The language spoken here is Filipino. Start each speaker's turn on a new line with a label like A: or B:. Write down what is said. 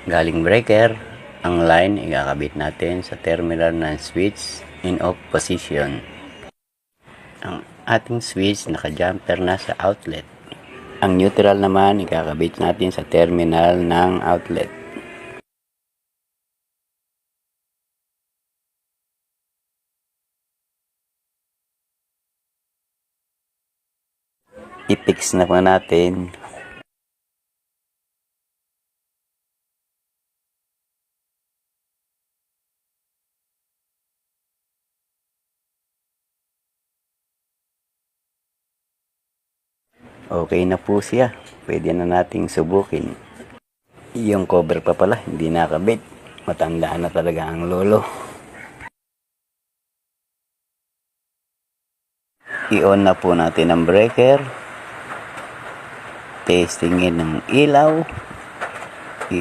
A: Galing breaker, ang line ikakabit natin sa terminal ng switch in off position. Ang ating switch naka-jumper na sa outlet. Ang neutral naman ikakabit natin sa terminal ng outlet. I-fix na po natin. Okay na po siya. Pwede na nating subukin. Yung cover pa pala, hindi nakabit. Matandaan na talaga ang lolo. I-on na po natin ang breaker. Testingin ng ilaw.